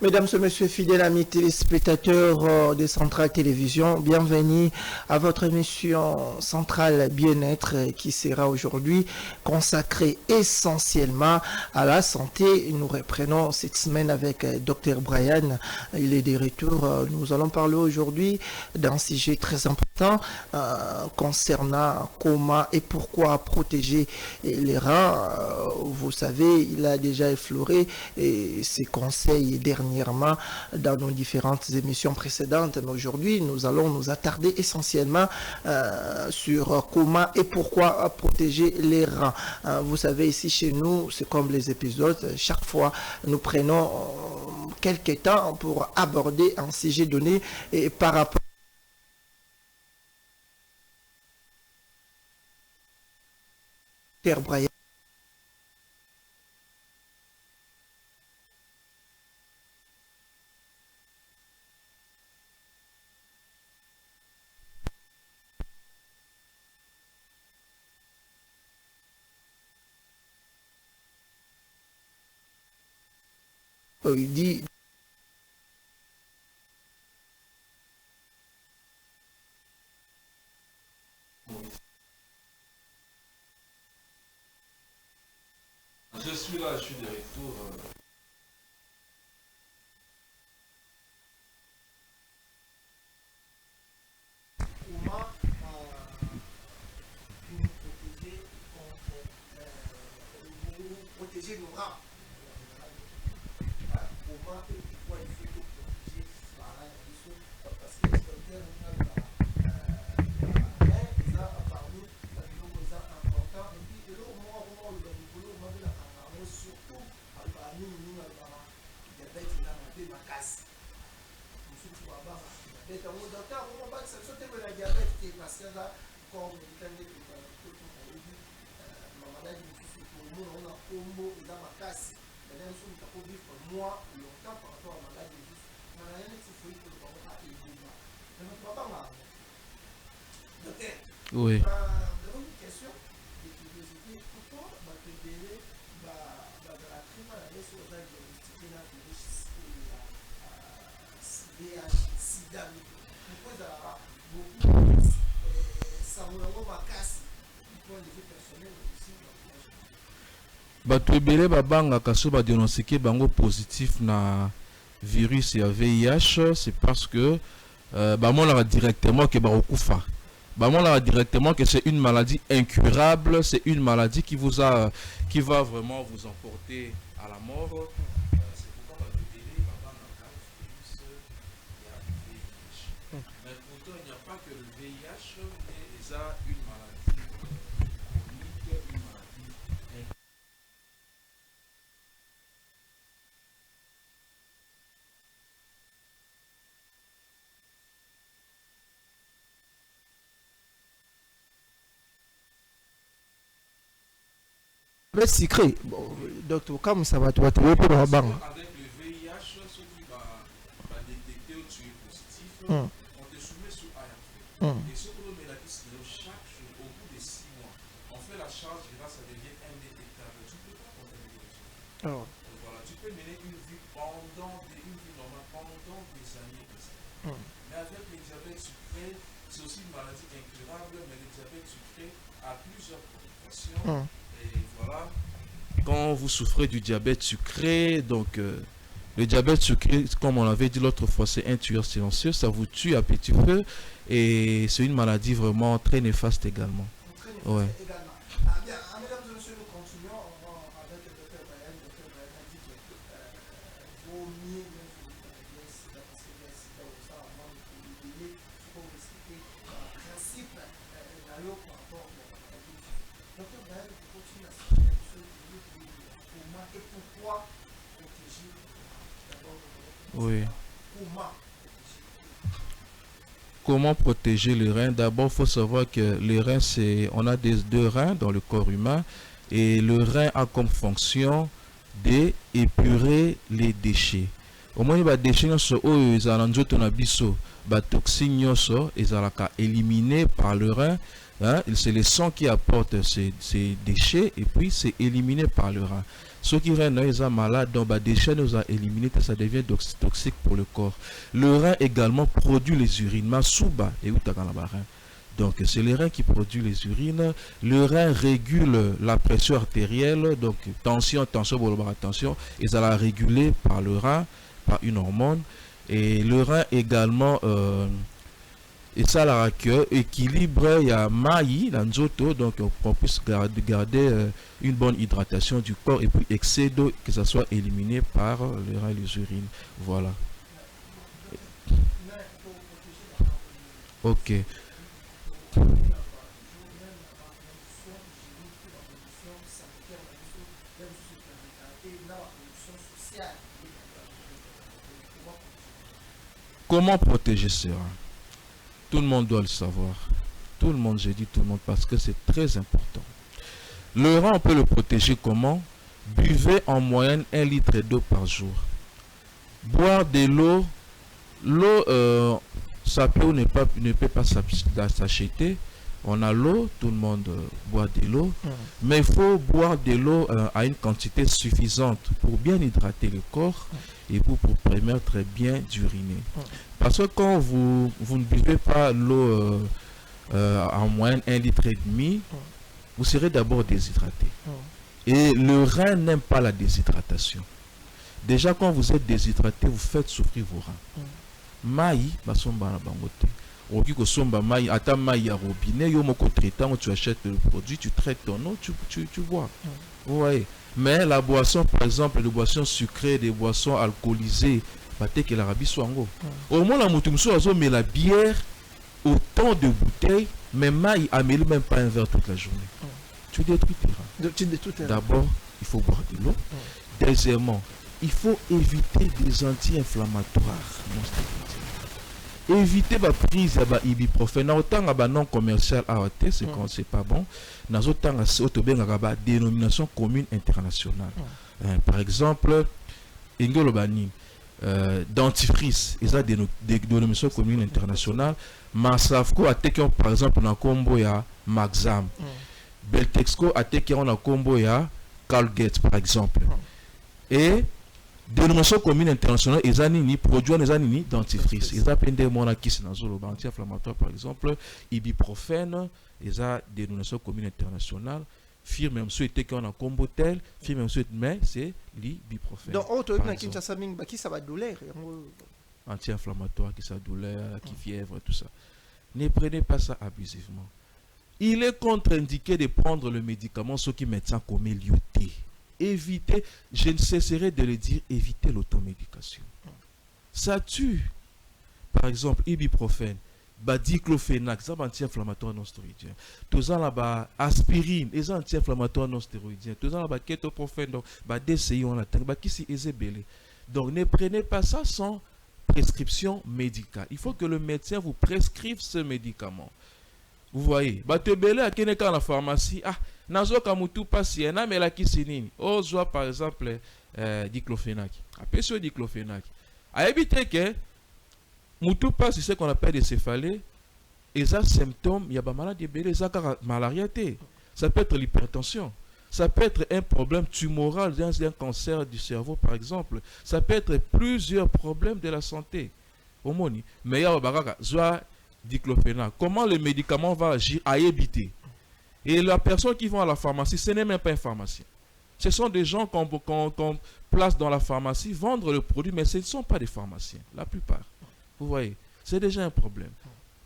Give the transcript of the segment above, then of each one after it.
Mesdames et messieurs, fidèles amis téléspectateurs de Centrale Télévision, bienvenue à votre émission Centrale Bien-être qui sera aujourd'hui consacrée essentiellement à la santé. Nous reprenons cette semaine avec Dr Brian. Il est de retour. Nous allons parler aujourd'hui d'un sujet très important concernant comment et pourquoi protéger les reins. Vous savez, il a déjà effleuré ses conseils dernièrement dans nos différentes émissions précédentes, mais aujourd'hui nous allons nous attarder essentiellement sur comment et pourquoi protéger les reins. Vous savez, ici chez nous, c'est comme les épisodes, chaque fois nous prenons quelques temps pour aborder un sujet donné et par rapport à Brian. Il dit je suis là, je suis de retour. comment protéger nos reins. Comment et pourquoi il faut protéger par là, parce que les docteurs parmi les importants et puis de l'autre moment surtout parmi nous diabète il a monté ma casse mususu baba diabète au docteur on va ça sauter le diabète qui est parce que là comme il t'a dit que ma maladie mususu pour nous on a combo dans ma casse c'est-à-dire que nous avons vivre moi longtemps par rapport à ma maladie mususu ma maladie c'est faut que le baba a été là mais notre papa m'a docteur oui une question de curiosité pourquoi ma bébé la traitement la laisse aux gens diagnostiqués la VIH sida pourquoi ça a beaucoup ça me rend ma casse pour les vies personnelles aussi bato ebele babangaka so badiagnostiqué bango positif na virus ya VIH, c'est parce que bamonaka directement que bakokufa, bamonaka directement que c'est une maladie incurable, c'est une maladie qui va vraiment vous emporter à la mort. C'est pourquoi bato ebele babangaka virus ya VIH. Mais pourtant il n'y a pas que le VIH, mais ça une maladie chronique, une maladie. le secret bon, docteur comme ça va toi tu veux pour la banque Avec le VIH, ceux qui va détecter ou tu es positif, on te soumet sous ARV. Et ce que l'on met là, chaque jour, au bout de 6 mois, on fait la charge virale, ça devient indétectable. Tu ne peux pas contaminer les autres. Donc voilà, tu peux mener une vie normale pendant des années. Mais avec le diabète sucré, c'est aussi une maladie incurable, mais le diabète sucré a plusieurs complications. Et voilà. Quand vous souffrez du diabète sucré, donc le diabète sucré, comme on l'avait dit l'autre fois, c'est un tueur silencieux, ça vous tue à petit feu et c'est une maladie vraiment très néfaste également. Ouais. Bien, mesdames et messieurs, nous continuons avec le docteur Brian. Le docteur Brian a dit que vaut mieux parce que c'est ça avant de publier, il faut expliquer le principe d'ailleurs par rapport à la vie. Docteur Brian, il continue à se faire comment et pourquoi protéger d'abord Oui. comment Comment protéger les reins? D'abord, il faut savoir que les reins, on a deux reins dans le corps humain et le rein a comme fonction d'épurer les déchets. Au moins, les déchets sont toxines éliminés par le rein. Hein? C'est le sang qui apporte ces déchets et puis c'est éliminé par le rein. Ceux qui rein est malade, donc bah, des déchets nous a éliminés, ça devient toxique pour le corps. Le rein également produit les urines. Masuba et rein. Donc c'est le rein qui produit les urines. Le rein régule la pression artérielle, donc tension, et ça la régulée par le rein, par une hormone. Et le rein également et ça la que équilibre il y a maï l'anzoto, donc on puisse garder une bonne hydratation du corps, et puis excès d'eau que ça soit éliminé par le rein et les urines. Voilà. Ok. Comment protéger ce rein? Tout le monde doit le savoir. Tout le monde, je dis tout le monde, parce que c'est très important. Le rein, on peut le protéger comment? Buvez en moyenne 1 litre d'eau par jour. Boire de l'eau. L'eau, ça peut ou ne peut pas s'acheter. On a l'eau, tout le monde boit de l'eau. Mais il faut boire de l'eau à une quantité suffisante pour bien hydrater le corps et pour permettre bien d'uriner. Parce que quand vous ne buvez pas l'eau en moyenne 1,5 litre, vous serez d'abord déshydraté. Et le rein n'aime pas la déshydratation. Déjà, quand vous êtes déshydraté, vous faites souffrir vos reins. Maï, basomba na bangote. Oki ko somba maï, ata maï à robinet, yo moko traitant, tu achètes le produit, tu traites ton eau, tu bois. Ouais. Mais la boisson, par exemple, des boissons sucrées, des boissons alcoolisées, peut-être que l'Arabie soit en gros. Au moins, la moutoumsou a met la bière autant de bouteilles, mais maï a mis même pas un verre toute la journée. Tu détruis tes reins. D'abord, il faut boire de l'eau. Deuxièmement, il faut éviter des anti-inflammatoires. Éviter la prise de ibuprofène. Autant que non commercial à c'est pas bon. Dans autant que dénomination commune internationale. Par exemple, Ingolobani, dentifrice, ils ont des dénominations communes internationales. Massafco a été par exemple dans combo ya Maxam. Beltexco a été dans combo ya Colgate par exemple. Et dénomination commune internationale, ils ont produit des anini dentifrice. Ils ont des monakis dans zolo anti-inflammatoire par exemple, ibuprofène, ils ont dénomination commune internationale. Firme même souhaité qu'on a combo tel, firme même souhaité mais c'est l'ibuprofène. Donc autre qui ça va douleur, anti-inflammatoire, qui ça douleur, qui fièvre, tout ça. Ne prenez pas ça abusivement. Il est contre-indiqué de prendre le médicament, ce qui médecin comme l'IOT. Évitez, je ne cesserai de le dire, évitez l'automédication. Ça tue. Par exemple, ibuprofène, diclofenac, c'est anti-inflammatoire non stéroïdien. Tout ça là-bas, aspirine, c'est anti-inflammatoire non stéroïdien. Tout ça là-bas, kétoprophène, donc, DCI, on attend, qui c'est ezebele. Donc, ne prenez pas ça sans prescription médicale. Il faut que le médecin vous prescrive ce médicament. Vous voyez, batebele à keneka la pharmacie, nazo kamutu pasi na mela kisinini. Oh, soit par exemple diclofenac. Après ce diclofenac, à éviter que mutu pasi ce qu'on appelle des céphalées, et ça symptômes, il y a pas maladie belé, ça malariété. Ça peut être l'hypertension. Ça peut être un problème tumoral, un cancer du cerveau par exemple. Ça peut être plusieurs problèmes de la santé. Omoni, mais il y a diclofenac. Comment le médicament va agir à éviter? Et la personne qui va à la pharmacie, ce n'est même pas un pharmacien. Ce sont des gens qu'on place dans la pharmacie, vendre le produit, mais ce ne sont pas des pharmaciens, la plupart. Vous voyez, c'est déjà un problème.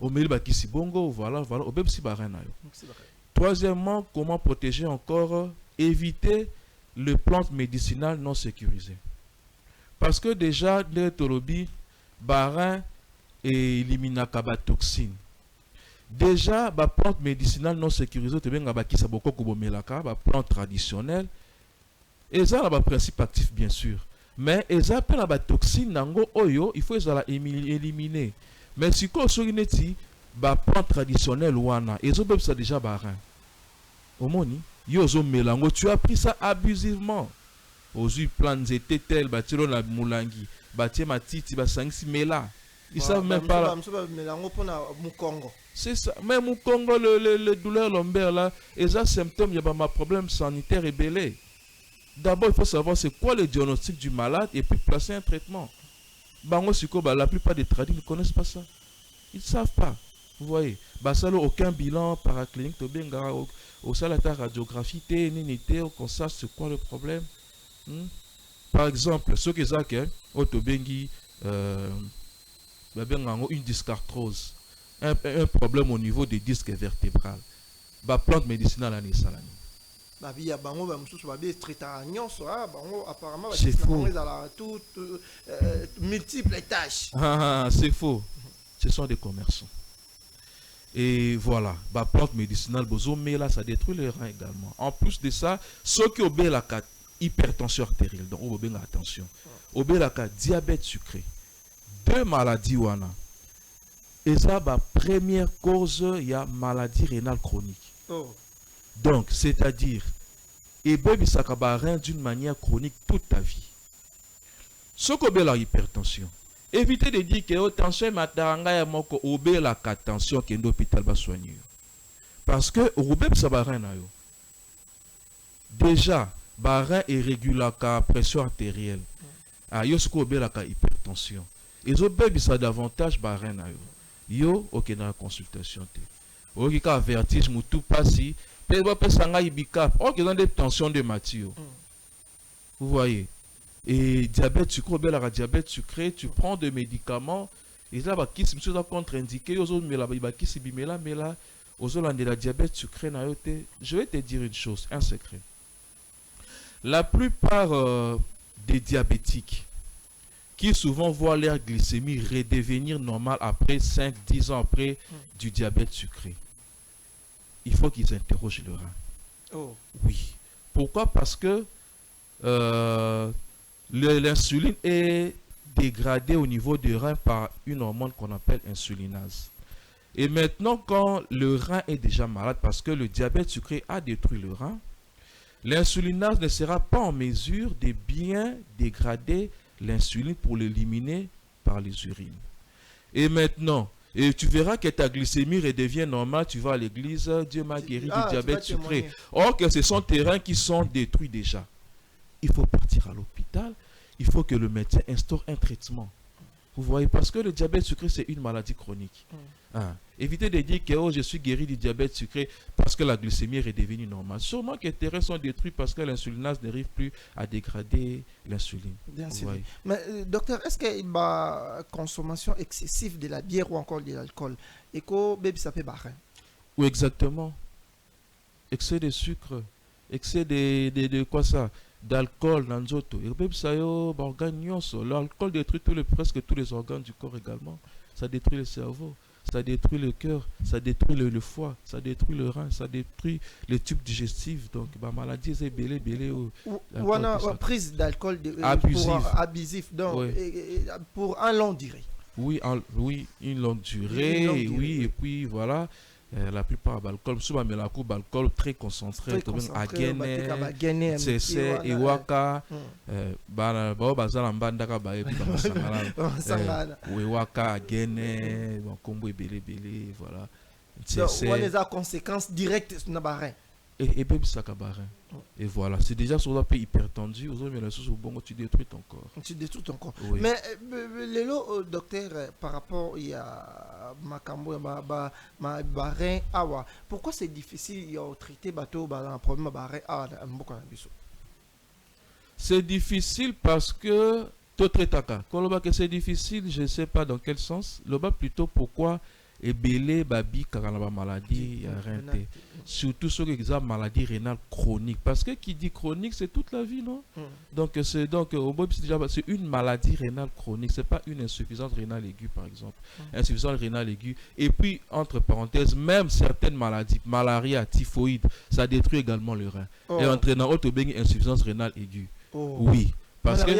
Au milieu de bongo, voilà, au même si troisièmement, comment protéger encore? Éviter les plantes médicinales non sécurisées. Parce que déjà, les tolobi, barin, et éliminer la toxine. Déjà, la plante médicinale non sécurisée, tu as qui ça beaucoup comme melaka, la plante traditionnelle. Et ça, le principe actif bien sûr. Mais ils appellent la toxine nango oyo, il faut les éliminer. Mais si quoi sur une la plante traditionnelle wana, ils ont ça déjà barin. Au moni, yozo melango, tu as pris ça abusivement. Aux yeux plantes étaient telles, batiro la moulangi, batie matiti, basangsi mela. Ils savent même pas. C'est ça. Même au Congo, le douleur lombaire là, et ça symptôme, il y a un problème sanitaire et belé. D'abord, il faut savoir c'est quoi le diagnostic du malade et puis placer un traitement. Bango Siko, la plupart des tradis ne connaissent pas ça. Ils ne savent pas. Vous voyez, ça n'a aucun bilan paraclinique, au salata radiographie, qu'on sache c'est quoi le problème. Par exemple, ce que c'est une dysarthrose, un problème au niveau des disques vertébrales. Plante médicinale à Nissalani. C'est faux. Multiples tâches. C'est faux. Ce sont des commerçants. Et voilà, plante médicinale, mais là, ça détruit les reins également. En plus de ça, ceux qui ont la hypertension artérielle, donc on a attention. On a diabète sucré. 2 maladies wana. Et ça, première cause, il y a maladie rénale chronique. Donc, c'est-à-dire, et baby ça rein d'une manière chronique toute ta vie. Ce qu'on a la hypertension. Évitez de dire que la tension mataranga moko obé la tension qui est l'hôpital va soigner. Parce que obé ça va rien yo. Déjà, barin est régulé la pression artérielle. Yo ce qu'on obé la hypertension. Et zo baby ça davantage barin yo OK dans la consultation té. OK ka vertige mutu passi, peut pas sanga ibika. OK dans des tensions de Mathieu. Vous voyez? Et diabète sucré, diabète sucré, tu prends des médicaments, et là, qui sont contre-indiqués, mais là, la diabète sucré, je vais te dire une chose, un secret. La plupart des diabétiques, qui souvent voient leur glycémie redevenir normale après 5-10 ans après du diabète sucré, il faut qu'ils interrogent le rein. Oui. Pourquoi? Parce que l'insuline est dégradée au niveau du rein par une hormone qu'on appelle insulinase. Et maintenant, quand le rein est déjà malade, parce que le diabète sucré a détruit le rein, l'insulinase ne sera pas en mesure de bien dégrader l'insuline pour l'éliminer par les urines. Et maintenant, et tu verras que ta glycémie redevient normale, tu vas à l'église, Dieu m'a guéri du diabète sucré. Or que ce sont tes reins qui sont détruits déjà. Il faut partir à l'hôpital, il faut que le médecin instaure un traitement. Vous voyez, parce que le diabète sucré, c'est une maladie chronique. Évitez de dire que je suis guéri du diabète sucré parce que la glycémie est redevenue normale. Sûrement que tes reins sont détruits parce que l'insulinase n'arrive plus à dégrader l'insuline. Bien sûr. Mais docteur, est-ce qu'il y a une consommation excessive de la bière ou encore de l'alcool et que bébé ça fait barrer? Oui, exactement. Excès de sucre, excès de quoi ça? D'alcool dans l'auto. Et même ça l'alcool détruit presque tous les organes du corps également. Ça détruit le cerveau, ça détruit le cœur, ça détruit le foie, ça détruit le rein, ça détruit les tubes digestifs. Donc maladie c'est belé. Ou on a prise d'alcool abusif donc pour un long durée. Oui, une longue durée. Oui, et puis voilà. La plupart d'alcool, souvent mais la coupe d'alcool très concentré, à Guinée, CC, Iwaka, Iwaka, Guinée, Combo et Bélé, voilà. On a des conséquences directes sur le et même ça cabaret. Et voilà, c'est déjà sur le pays hypertendu, tu détruis ton corps. Tu détruis ton corps. Oui. Mais le docteur, par rapport à Makambo, Barin, Awa, pourquoi c'est difficile de traiter un problème Barin Awa? C'est difficile parce que c'est difficile, je ne sais pas dans quel sens. Le bas plutôt pourquoi et belé babi karana maladie renté, surtout ceux qui ont maladie rénale chronique, parce que qui dit chronique c'est toute la vie, non? Donc c'est une maladie rénale chronique, c'est pas une insuffisance rénale aiguë par exemple. Insuffisance rénale aiguë, et puis entre parenthèses, même certaines maladies, malaria, typhoïde, ça détruit également le rein et entraînant insuffisance rénale aiguë. Oui, parce que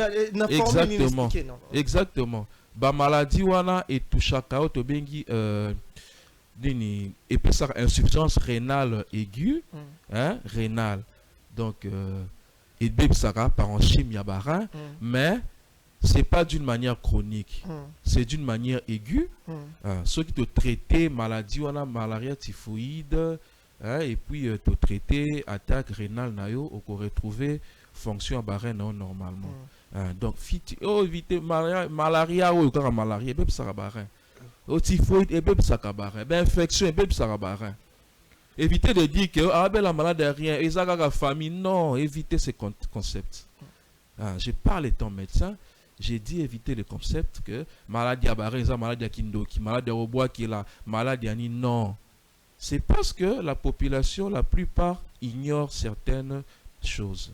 exactement maladie wana et tout chaka to bengi dini et puis ça insuffisance rénale aiguë rénale donc et bien ça par en chimie barin mais c'est pas d'une manière chronique, c'est d'une manière aiguë. Ceux qui te traiter maladie wana malaria typhoïde et puis te traiter attaque rénale nayo on peut retrouver fonction barre non normalement. Donc éviter malaria ou malaria beb ça barre. Au typhoïde et beb ça barre. Ben infection et beb ça barre. Éviter de dire que la malade est rien, et ça la famille, non, éviter ces concepts. Je parle étant médecin, j'ai dit éviter le concept que maladie à barré, maladie à kindoki, maladie au bois qui est là, maladie à ni, non. C'est parce que la population, la plupart, ignore certaines choses.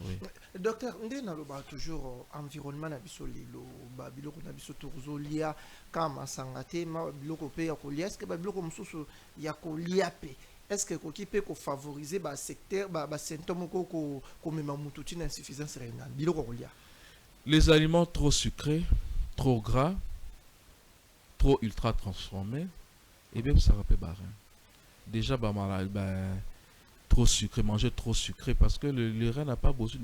Oui. Docteur, on a toujours environnement na biso lelo ba biloko na biso tozolia kama sangate ma biloko pe ya kolia est-ce que ba biloko mususu ya kolia pe est-ce que koki pe ko favoriser ba secteur ba symptômes ko mema mututi na insuffisance rénale biloko kolia? Les aliments trop sucrés, trop gras, trop ultra transformés et bien ça rappelle barre. Déjà ba malade trop sucré, manger trop sucré parce que le rein n'a pas besoin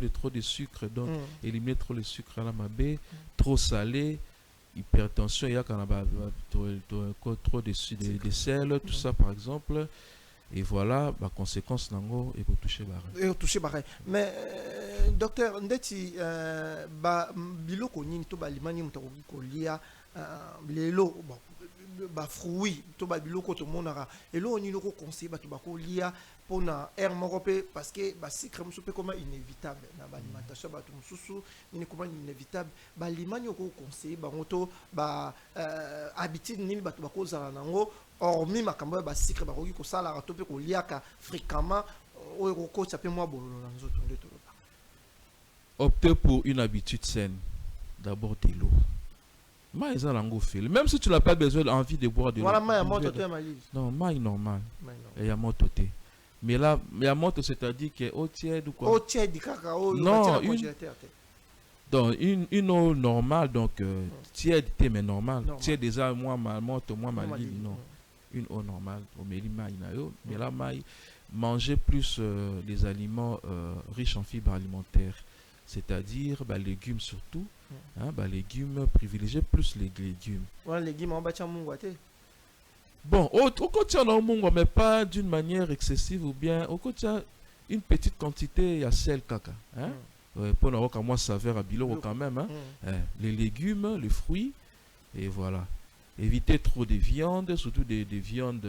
de trop de sucre, donc éliminer trop le sucre à la mabé, trop salé, hypertension, il y a trop de sel, tout ça par exemple. Et voilà, la conséquence nango et pour toucher barre. Et toucher barre. Mais docteur, ndeti biloko nini to ba limani mutako kolia lelo bon ba fruits to ba biloko to monara elo ni loko conseil ba to ba kolia pona air morope parce que ba sucre musupe comme inévitable na ba alimentation ba to mususu ni comme inévitable ba limani ko conseil ba ngoto ba habitude ni ba to ba ko zala nango hormis makambo ba sucre ba ko sala to pe ko liaka fréquemment o ko ça peut moi bololo na nzoto ndeto ba. Optez pour une habitude saine. D'abord de l'eau. Même si tu n'as pas besoin d'envie de boire de l'eau. Voilà, non, maï normal. Et il y a mototé. Mais là, il y a moto, c'est-à-dire que eau tiède ou quoi? Eau tiède, cacao, non, une eau normale, donc tiède, mais normal. Tiède déjà, moi, ma moto, moi, ma ligne, non. Une eau normale, au mais là, manger plus des aliments riches en fibres alimentaires. C'est-à-dire légumes surtout, légumes, privilégier plus les légumes. Ouais, légumes en bâtiment bon, au quotidien, mais pas d'une manière excessive ou bien au quotidien, une petite quantité, il y a sel caca. Pour n'avoir qu'à moi saveur à biloko quand même. Les légumes, les fruits, et voilà. Éviter trop de viande, surtout des viandes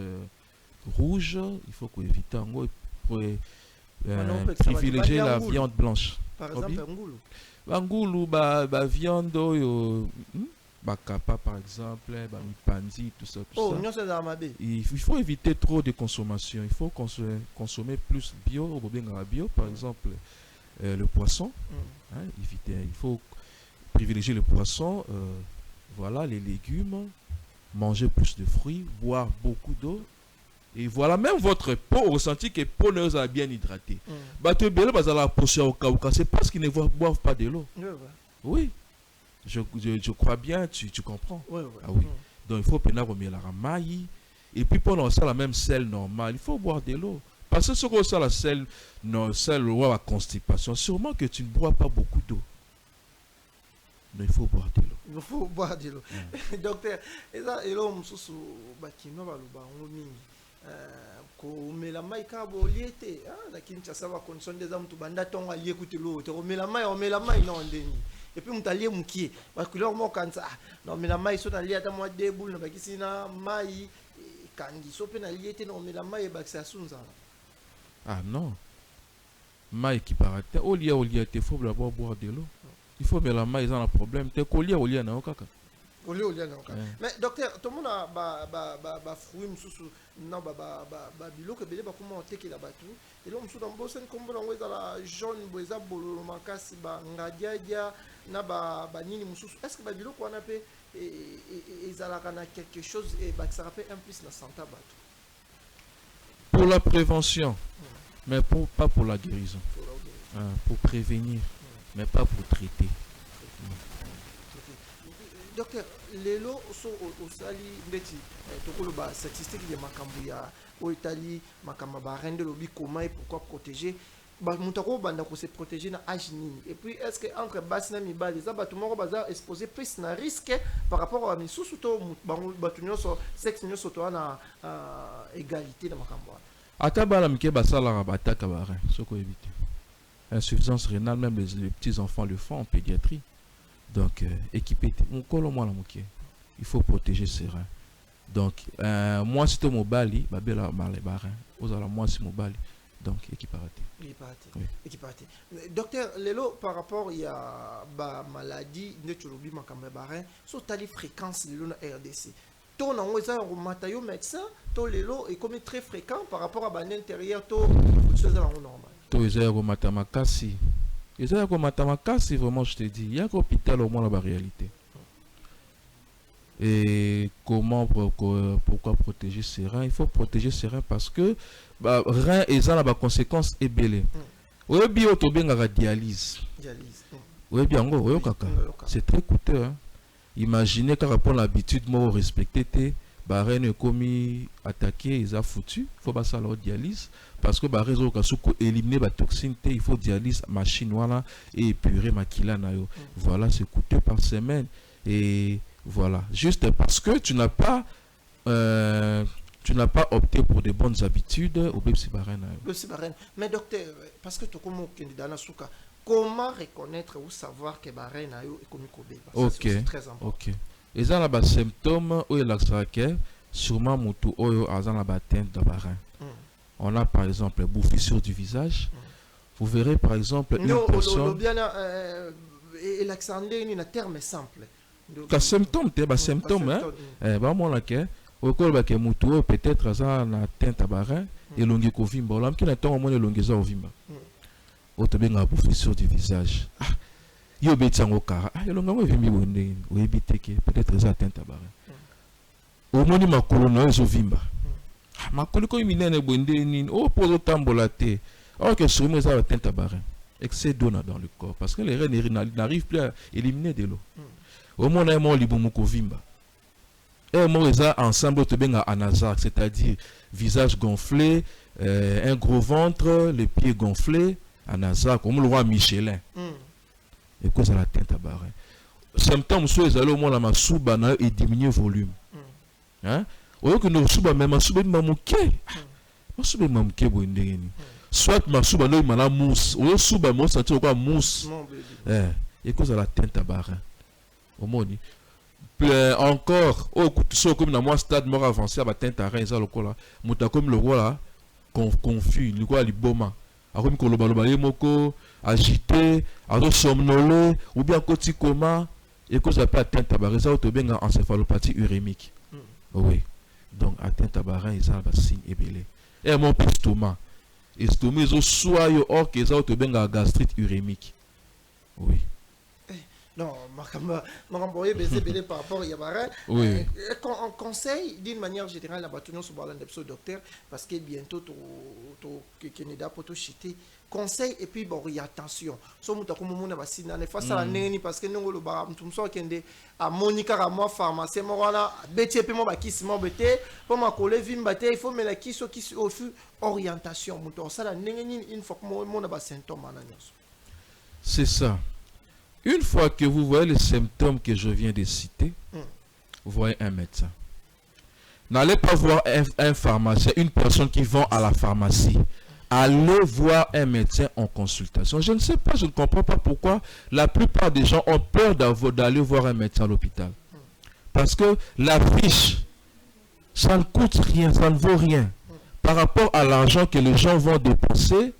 rouges. Il faut qu'on évite en gros. Privilégier la viande blanche. Par exemple, Angoulou, viande, bakapa par exemple, mipandi, tout ça. Il faut éviter trop de consommation. Il faut consommer plus bio, par exemple, le poisson. Il faut privilégier le poisson, voilà, les légumes, manger plus de fruits, boire beaucoup d'eau. Et voilà, même votre peau, ressenti que peau ne a bien hydraté. C'est parce qu'ils ne boivent pas de l'eau. Oui, je crois bien, tu comprends. Ah oui. Donc il faut remettre la ramaille. Et puis pendant ça, la même sel normale, il faut boire de l'eau. Parce que ce qu'on ça, la sel ou la constipation, sûrement que tu ne bois pas beaucoup d'eau. Mais il faut boire de l'eau. Il faut boire de l'eau. Docteur, et là, il y a komela mai ka boliete lakini chasaba condition des hommes to banda tonga lié kuti lo te komela mai non ndeni et puis mutalie mukie parce que leur mo kanza non mela mai so na lié ata mo deboul na bakisi na mai kangi so pe na lié na komela mai bakisa sunza. Ah non, mai qui parate au lié te faut d'abord boire de l'eau. Il faut mela mai ils ont un problème te colia na okaka. Mais docteur, tout le monde a fruit mususu na biloko belé ba comment teke la batu et là mususu dans bosen comme dans la jaune boza bololo makasi ba ngadiadia na ba nini mususu est-ce que ba biloko wana pe ezalaka na quelque chose et ba ça rappelle un plus la santé batu pour la prévention mais pas pour la guérison pour prévenir mais pas pour traiter. Docteur, lelo so osali mbeti tokolo ba statistique de makambu ya o Italie makamba ba rende lobi comment et pourquoi protéger ba mutako banda ko se protéger na âge nini et puis est-ce que entre basi na mibali za batu moko baza exposé plus na risque par rapport à misusu to batu nyoso sexe nyoso to na égalité na makambu ata bala mike basala bataka ba soko éviter Insuffisance rénale, même les petits enfants le font en pédiatrie. Donc, équipé, il faut protéger ses reins. Donc, moi, si tu es mobile, moi, si mobile. Donc, équiparate. Oui. Équiparate. Docteur, Lelo, par rapport il y a ba maladie, ne tu l'oublies, so tali fréquence de la RDC. Ton en au matayo médecin, ton Lelo est comme très fréquent par rapport à l'intérieur, ton chose normal. To au matamakasi. Au matamakasi, vraiment, je te dis, il y a un hôpital au moins la réalité. Et comment, pourquoi protéger ses reins? Il faut protéger ses reins parce que reins et ça, la conséquence est belle. Oui, bien, la dialyse. Oui, bien, c'est très coûteux. Hein? Imaginez qu'à rapport à l'habitude, moi, respecter tes reins commis attaqué, ils ont foutu. Il faut pas ça leur dialyse parce que réseau éliminer la toxine, il faut dialyse machine voilà et épurer maquila nayo. Voilà, c'est coûteux par semaine et voilà, juste parce que tu n'as pas opté pour de bonnes habitudes au Bepsibarène. Mais docteur, parce que tu as comment reconnaître ou savoir que Barène a eu c'est très important. Ok. Et ça, les symptômes où il y sûrement mutu oyo azan la batteinte de Barène. On a par exemple bouffissure du visage. Vous verrez par exemple une personne. Et l'accent est un terme simple. Le symptôme, symptôme, hein? Peut-être ça na atteinte à Barène et longue covimba. On a qui n'attend au moins longue ça ovimba. Autre bien la bouffissure du visage. Yo betango kara. Ah longue moi vimbi wende. Ou ebiteke peut-être ça atteinte à Barène. Au moins ma colonne zo vimba. Ma colonne ko minene wende ni o polo tambolate. Alors que sur moi ça atteinte à Barène. Excès d'eau dans le corps parce que les reins n'arrivent plus à éliminer de l'eau. Au moins, on a liboumoko vimba. Et moi, ça ensemble, tu bien anazar, c'est-à-dire visage gonflé, un gros ventre, les pieds gonflés, anazar, comme le roi Michelin. Et quoi ça la teinte à barre. Symptômes, soit ils allaient au moins la masouba et diminuer volume. Hein? Au lieu que nous souba même masouba mamouké. Masouba mamouké boindeni. Soit masouba no imana mousse. Au lieu souba mousse, ça tient quoi mousse. Et quoi ça la teinte à barre. Encore au comme dans moi stade mort avancé à battre à rien ça le là muta comme le roi là confus le roi liboma a comme ko loba moko agité a somnolé ou bien koti coma et que ça peut atteindre à barre ça auto bien encéphalopathie urémique. Oui, donc atteinte à barre ça va signe ébélé et mon estomac ils soit yo or que ça auto bien gastrite urémique. Oui. Non, je vais par rapport à Yabarin. Oui. On conseille d'une manière générale la bâtonnière sur le docteur parce que bientôt tu Canada pour tout chiter. Conseil et puis bon, il y a attention. So muta comme mon na basina ne face à la neni parce que nous le ba tout ça kende à Monica à moi pharmacien moi wana beti pe moi ba kisi mo bete pour ma coller vim bate il faut me la kiso qui au fur orientation muta ça la neni une fois que mon na ba symptômes na nyos. C'est ça. Une fois que vous voyez les symptômes que je viens de citer, vous voyez un médecin. N'allez pas voir un pharmacien, une personne qui vend à la pharmacie. Allez voir un médecin en consultation. Je ne sais pas, je ne comprends pas pourquoi la plupart des gens ont peur d'aller voir un médecin à l'hôpital. Parce que la fiche, ça ne coûte rien, ça ne vaut rien. Par rapport à l'argent que les gens vont dépenser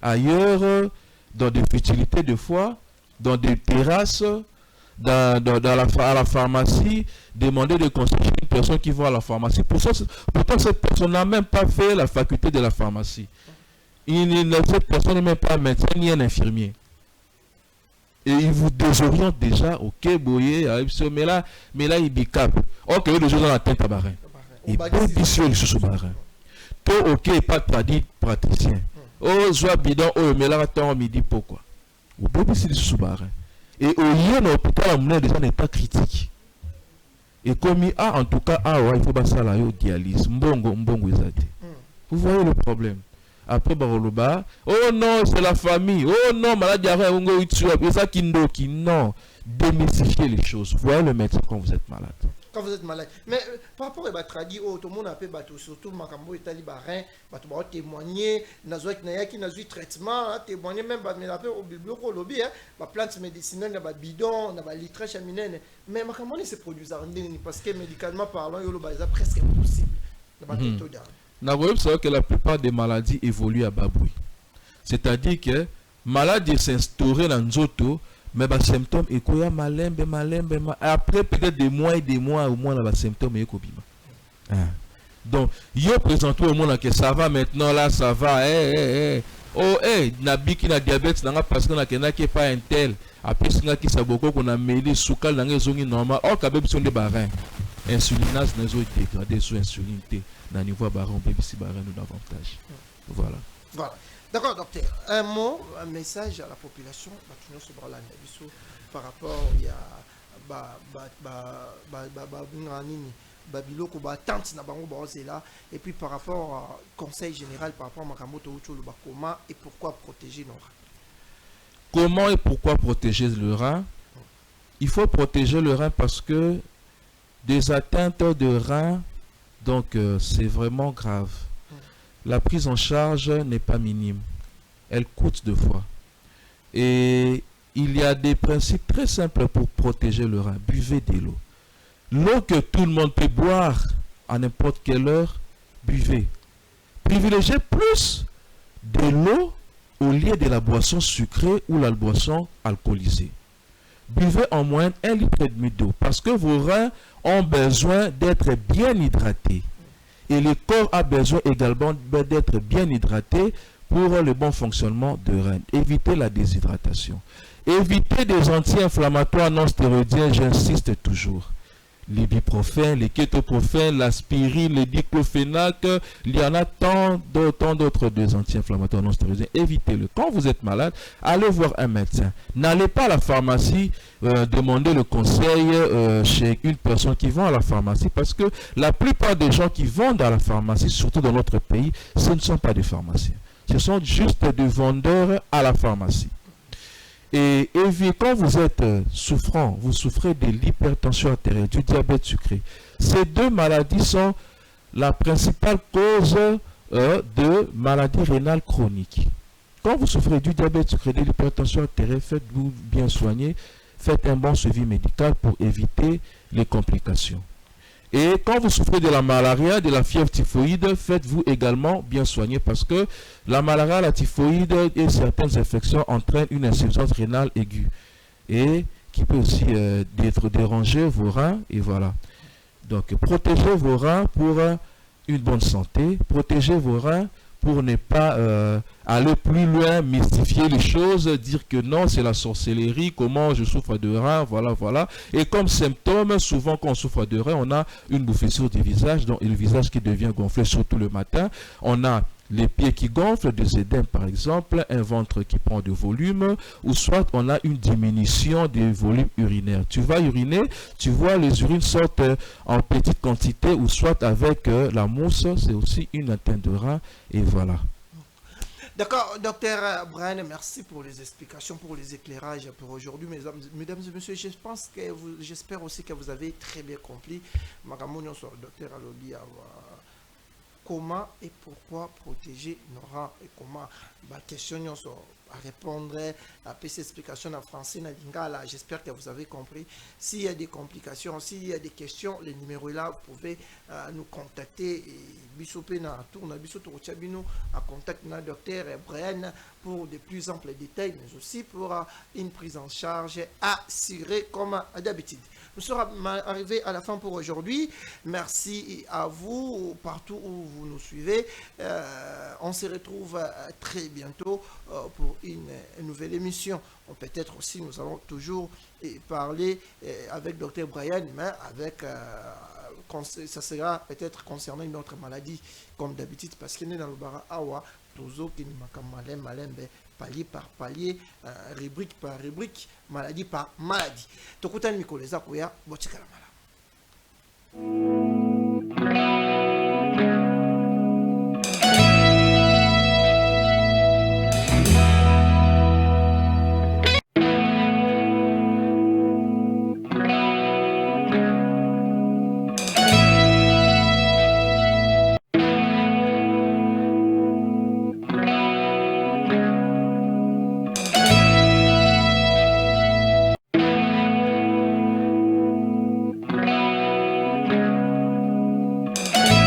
ailleurs, dans des futilités de foi, dans des terrasses, à la pharmacie, demander de consulter une personne qui va à la pharmacie. Pourtant, cette personne n'a même pas fait la faculté de la pharmacie. Cette personne n'est même pas un médecin ni un infirmier. Et il vous désoriente déjà, ok, boyé, mais là, il bicap. Ok, les gens ont la tête à barrer. Il peut dissuer les choses à barrer. Toi, ok, pas de praticien. Oh, soit bidon, oh, mais là, attends, midi, pourquoi? Vous pouvez décider de se barrer. Et au lieu de l'hôpital, on est déjà en état critique. Et comme en tout cas, il faut passer à la dialyse. Vous voyez le problème. Après, oh non, c'est la famille. Oh non, maladie, c'est ça qui non. Démystifier les choses. Voyez le médecin quand vous êtes malade. quand vous êtes malade. Mais par rapport à tradi, tout le monde a fait bateau, surtout Makambo et Talibarin, bateau va témoigner, qui n'a eu traitement, témoigner même, mais après au bibliothèque, au lobby, la plante médicinale, la bidon, la litre chaminée. Mais Makambo se produit parce que médicalement parlant, il est presque impossible. Vous savez que la plupart des maladies évoluent à Baboui. C'est-à-dire que maladie s'instaurer dans Nzoto, mais les symptômes et quoi malembe après peut-être des mois et des mois au moins les symptômes et kobima. Donc yo présente au monde que ça va maintenant là ça va nabi qui na diabète nanga parce que na kena qui pas un tel après singa qui ça beaucoup qu'on a mêlé soukal nanga zongi normal or ka bebi son de barin insulinase na zo dégradé sous insuline na niveau barin bebi si barin nous davantage. Voilà. D'accord, docteur. Un mot, un message à la population par rapport et puis par rapport au conseil général par rapport à Makamoto comment et pourquoi protéger nos reins. Comment et pourquoi protéger le rein? Il faut protéger le rein parce que des atteintes de rein, donc c'est vraiment grave. La prise en charge n'est pas minime. Elle coûte 2 fois. Et il y a des principes très simples pour protéger le rein. Buvez de l'eau. L'eau que tout le monde peut boire à n'importe quelle heure, buvez. Privilégiez plus de l'eau au lieu de la boisson sucrée ou la boisson alcoolisée. Buvez en moyenne 1,5 litre d'eau parce que vos reins ont besoin d'être bien hydratés. Et le corps a besoin également d'être bien hydraté pour le bon fonctionnement de rein. Évitez la déshydratation. Évitez des anti-inflammatoires non stéroïdiens, j'insiste toujours. L'ibuprofène, les kétoprophènes, l'aspirine, le diclofénac, il y en a tant d'autres anti-inflammatoires non stéroïdiens. Évitez-le. Quand vous êtes malade, allez voir un médecin. N'allez pas à la pharmacie demander le conseil chez une personne qui vend à la pharmacie parce que la plupart des gens qui vendent à la pharmacie, surtout dans notre pays, ce ne sont pas des pharmaciens. Ce sont juste des vendeurs à la pharmacie. Et quand vous êtes souffrant, vous souffrez de l'hypertension artérielle, du diabète sucré. Ces 2 maladies sont la principale cause de maladies rénales chroniques. Quand vous souffrez du diabète sucré, de l'hypertension artérielle, faites-vous bien soigner, faites un bon suivi médical pour éviter les complications. Et quand vous souffrez de la malaria, de la fièvre typhoïde, faites-vous également bien soigner parce que la malaria, la typhoïde et certaines infections entraînent une insuffisance rénale aiguë et qui peut aussi déranger vos reins et voilà. Donc protégez vos reins pour une bonne santé, protégez vos reins pour ne pas aller plus loin, mystifier les choses, dire que non, c'est la sorcellerie, comment je souffre de rein, voilà. Et comme symptôme, souvent quand on souffre de rein, on a une bouffissure du visage, donc, et le visage qui devient gonflé, surtout le matin. On a les pieds qui gonflent, des édèmes par exemple, un ventre qui prend de volume, ou soit on a une diminution du volume urinaire. Tu vas uriner, tu vois les urines sortent en petite quantité, ou soit avec la mousse, c'est aussi une atteinte de rein, et voilà. D'accord, docteur Brian, merci pour les explications, pour les éclairages pour aujourd'hui. Mesdames et messieurs, j'espère aussi que vous avez très bien compris. Docteur Alobi, comment et pourquoi protéger nos reins et comment question à répondre à ces explications en français. J'espère que vous avez compris. S'il y a des complications, s'il y a des questions, le numéro est là, vous pouvez nous contacter. À contacter le docteur Brian pour de plus amples détails, mais aussi pour une prise en charge assurée comme d'habitude. Nous sommes arrivés à la fin pour aujourd'hui. Merci à vous partout où vous nous suivez. On se retrouve très bientôt pour une nouvelle émission. Peut-être aussi nous allons toujours parler avec Dr Brian, mais avec ça sera peut-être concernant une autre maladie comme d'habitude parce qu'il est dans le bara awa toujours qui n'est malembe palier par palier, rubrique par rubrique, maladie par maladie. Tokutani mikoleza kuya botikala mala.